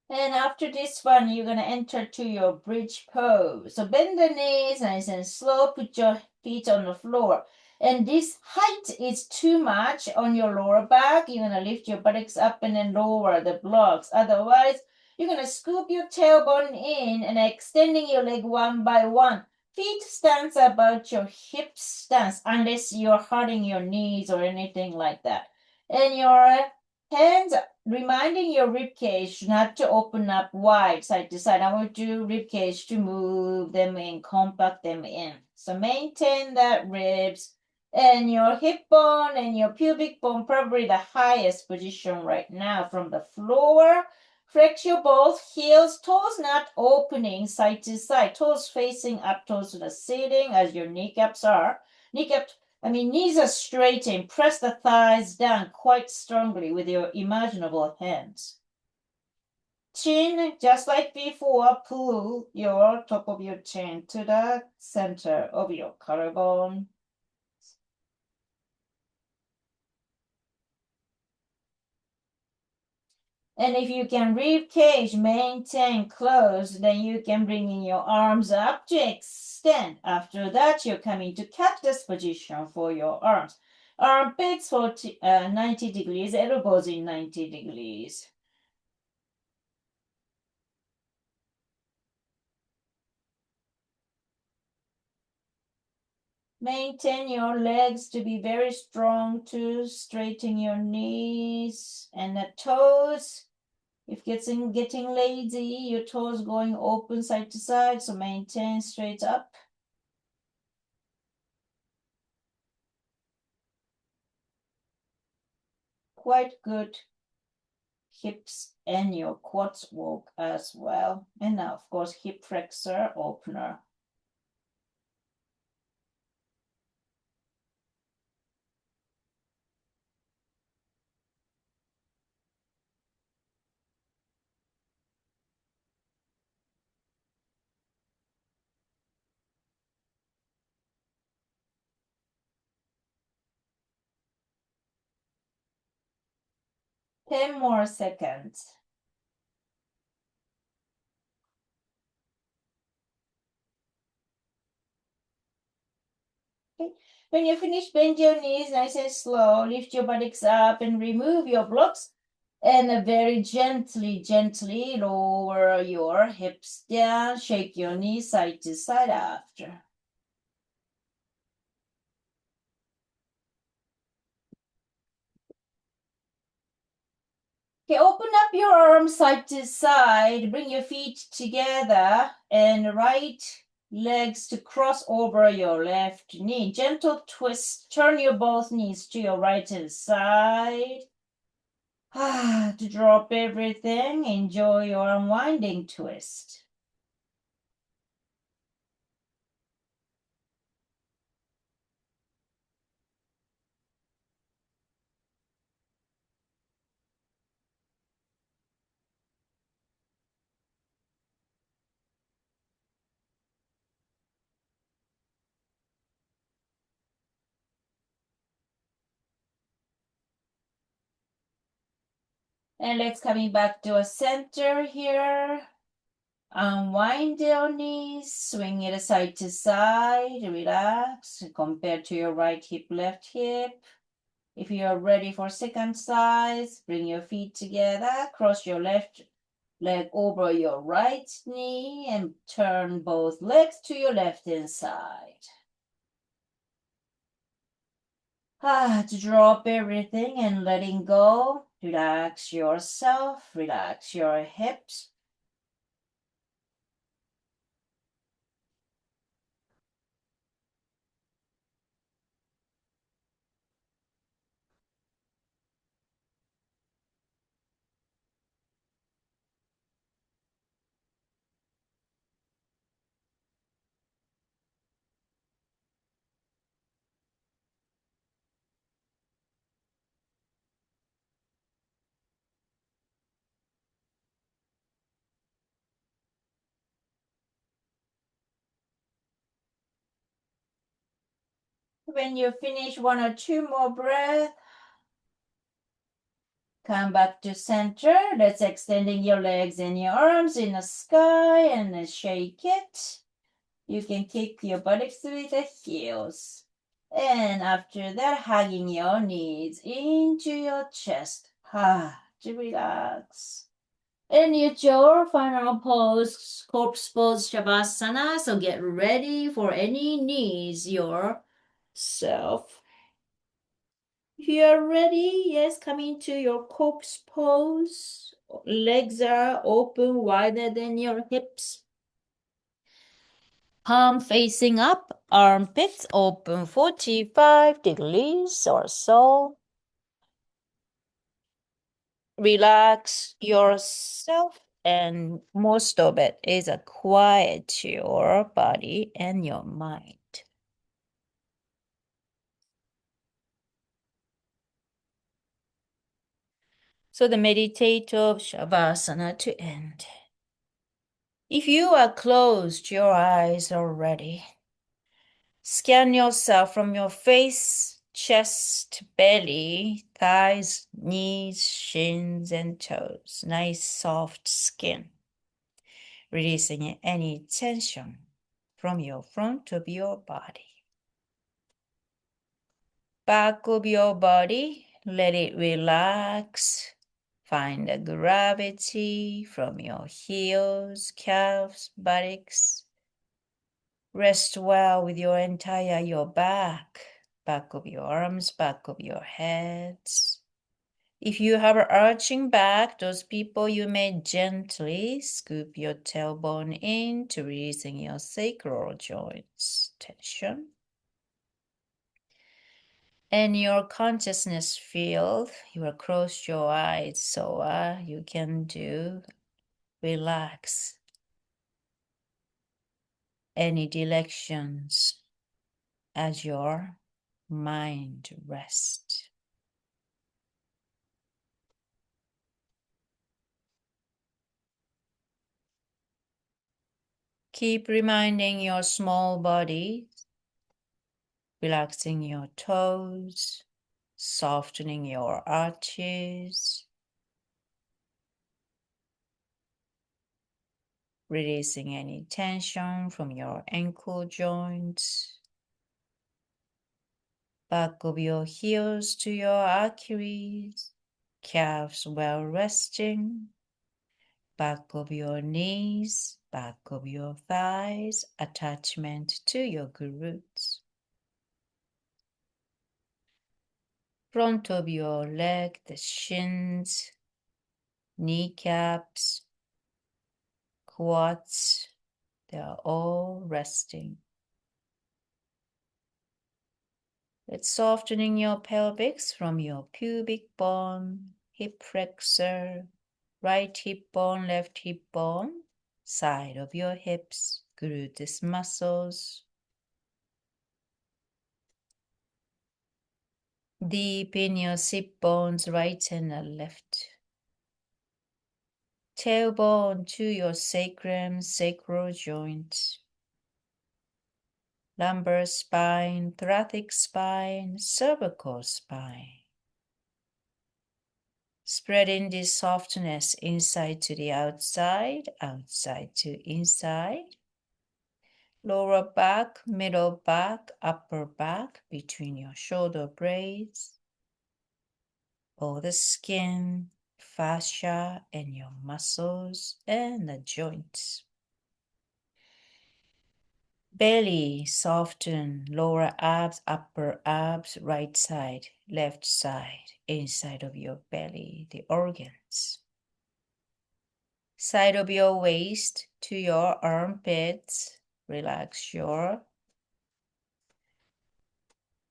And after this one, you're going to enter to your bridge pose. So bend the knees, nice and slow. Put your feet on the floor. And this height is too much on your lower back. You're going to lift your buttocks up and then lower the blocks. Otherwise, you're going to scoop your tailbone in and extending your leg one by one. Feet stance about your hip stance, unless you're hurting your knees or anything like that. And your hands reminding your rib cage not to open up wide side to side. I want your rib cage to move them in, compact them in. So maintain that ribs and your hip bone and your pubic bone, probably the highest position right now from the floor. Flex your both heels, toes not opening side to side, toes facing up towards the ceiling as your kneecaps are. Kneecap Knees are straightened. Press the thighs down quite strongly with your imaginable hands. Chin, just like before, pull your top of your chin to the center of your collarbone. And if you can rib cage maintain closed, then you can bring in your arms up to extend. After that, you're coming to cactus position for your arms. Armpits 90 degrees, elbows in 90 degrees. Maintain your legs to be very strong to straighten your knees and the toes. If getting lazy, your toes going open side to side, so maintain straight up. Quite good hips and your quads work as well. And now, of course, hip flexor opener. Ten more seconds. Okay. When you finish, bend your knees nice and slow. Lift your buttocks up and remove your blocks. And very gently lower your hips down. Shake your knees side to side after. Okay, open up your arms side to side. Bring your feet together and right legs to cross over your left knee. Gentle twist. Turn your both knees to your right hand side. To drop everything, enjoy your unwinding twist. And let's coming back to a center here. Unwind your knees, swing it side to side, relax, compare to your right hip, left hip. If you are ready for second size, bring your feet together, cross your left leg over your right knee, and turn both legs to your left hand side. To drop everything and letting go. Relax yourself, relax your hips. When you finish, 1 or 2 more breaths. Come back to center. Let's extending your legs and your arms in the sky and shake it. You can kick your buttocks with the heels. And after that, hugging your knees into your chest. To relax. And it's your final pose, corpse pose, Shavasana. So get ready for any knees yourself. If you are ready, yes, come into your corpse pose. Legs are open wider than your hips. Palm facing up, armpits open 45 degrees or so. Relax yourself, and most of it is a quiet to your body and your mind. So the meditative Shavasana to end. If you are closed your eyes already, scan yourself from your face, chest, belly, thighs, knees, shins, and toes. Nice soft skin. Releasing any tension from your front of your body. Back of your body, let it relax. Find the gravity from your heels, calves, buttocks. Rest well with your back of your arms, back of your heads. If you have an arching back, those people, you may gently scoop your tailbone into releasing your sacral joints tension. And your consciousness field, you will close your eyes so you can relax any directions as your mind rests. Keep reminding your small body, relaxing your toes, softening your arches, releasing any tension from your ankle joints, back of your heels to your Achilles, calves well resting, back of your knees, back of your thighs, attachment to your glutes. Front of your leg, the shins, kneecaps, quads, they are all resting. It's softening your pelvis from your pubic bone, hip flexor, right hip bone, left hip bone, side of your hips, gluteus muscles. Deep in your sit bones, right and left. Tailbone to your sacrum, sacral joint. Lumbar spine, thoracic spine, cervical spine. Spreading this softness inside to the outside, outside to inside. Lower back, middle back, upper back, between your shoulder blades. All the skin, fascia, and your muscles and the joints. Belly, soften, lower abs, upper abs, right side, left side, inside of your belly, the organs. Side of your waist to your armpits, relax your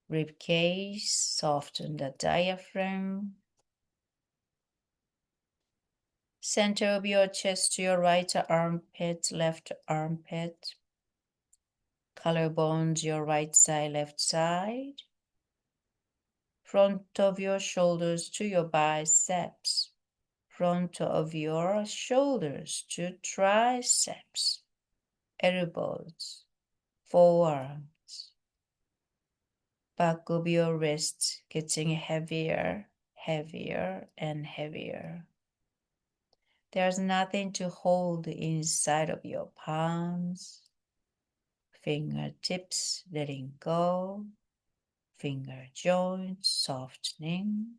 rib cage, soften the diaphragm. Center of your chest to your right armpit, left armpit. Collarbones, your right side, left side. Front of your shoulders to your biceps. Front of your shoulders to triceps. Elbows, forearms. Back of your wrists getting heavier, heavier, and heavier. There's nothing to hold inside of your palms. Fingertips letting go. Finger joints softening.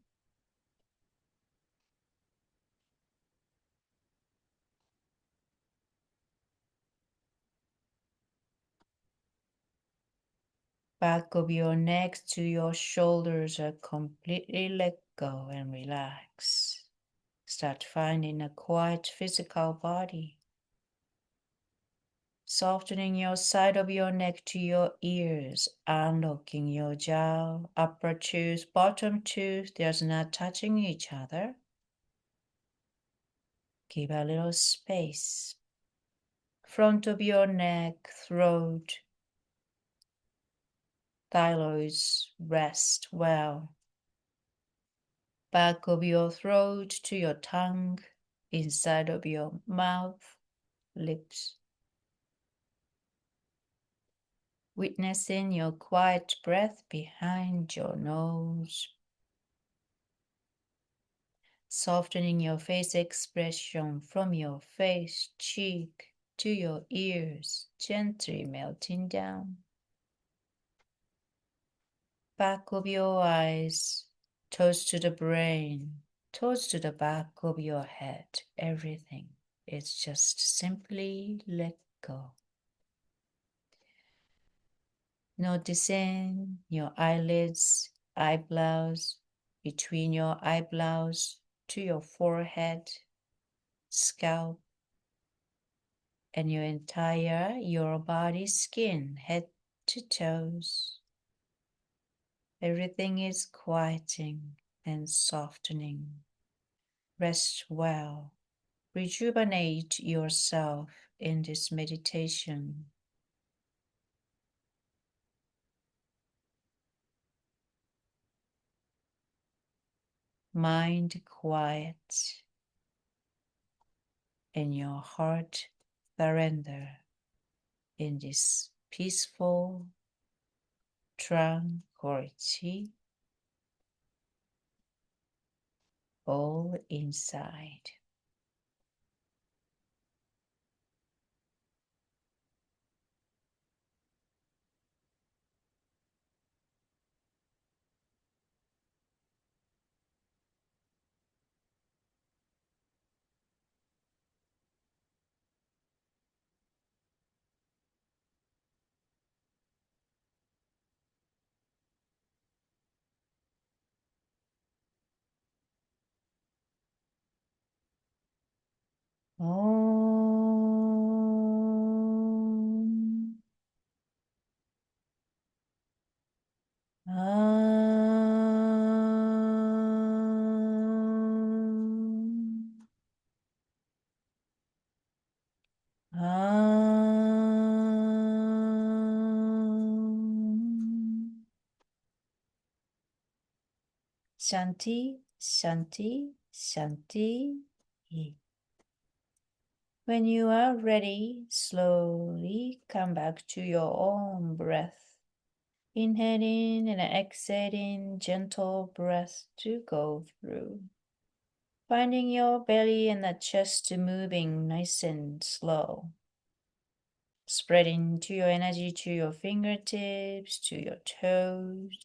Back of your neck to your shoulders are completely let go and relax. Start finding a quiet physical body. Softening your side of your neck to your ears, unlocking your jaw, upper tooth, bottom tooth, there's not touching each other. Give a little space. Front of your neck, throat, thyroids rest well. back of your throat to your tongue, inside of your mouth, lips. Witnessing your quiet breath behind your nose. Softening your face expression from your face, cheek to your ears, gently melting down. Back of your eyes, toes to the brain, toes to the back of your head. Everything is just simply let go. Noticing your eyelids, eyebrows, between your eyebrows to your forehead, scalp, and your body skin, head to toes. Everything is quieting and softening. Rest well. Rejuvenate yourself in this meditation. Mind quiet and your heart surrender in this peaceful tranquility all inside. Om. Om. Om. Shanti, Shanti, Shanti. When you are ready, slowly come back to your own breath. Inhaling and exhaling, gentle breath to go through. Finding your belly and the chest moving nice and slow. Spreading to your energy to your fingertips, to your toes.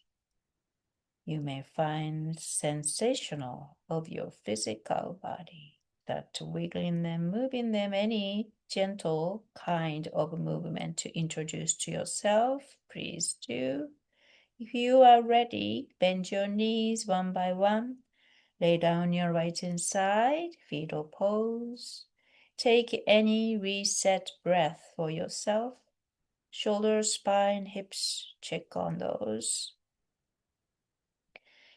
You may find sensational of your physical body. That wiggling them, moving them, any gentle kind of movement to introduce to yourself, please do. If you are ready, bend your knees one by one. Lay down your right hand side, fetal pose. Take any reset breath for yourself. Shoulders, spine, hips, check on those.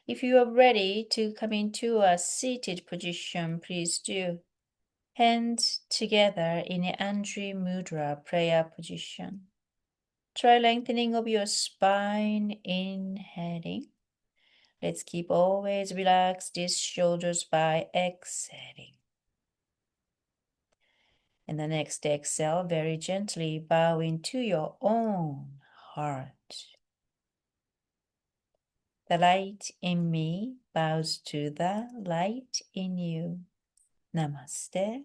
If you are ready to come into a seated position, please do. Hands together in the Andri Mudra prayer position. Try lengthening of your spine, inhaling. Let's keep always relax these shoulders by exhaling. And the next exhale, very gently bow into your own heart. The light in me bows to the light in you. Namaste.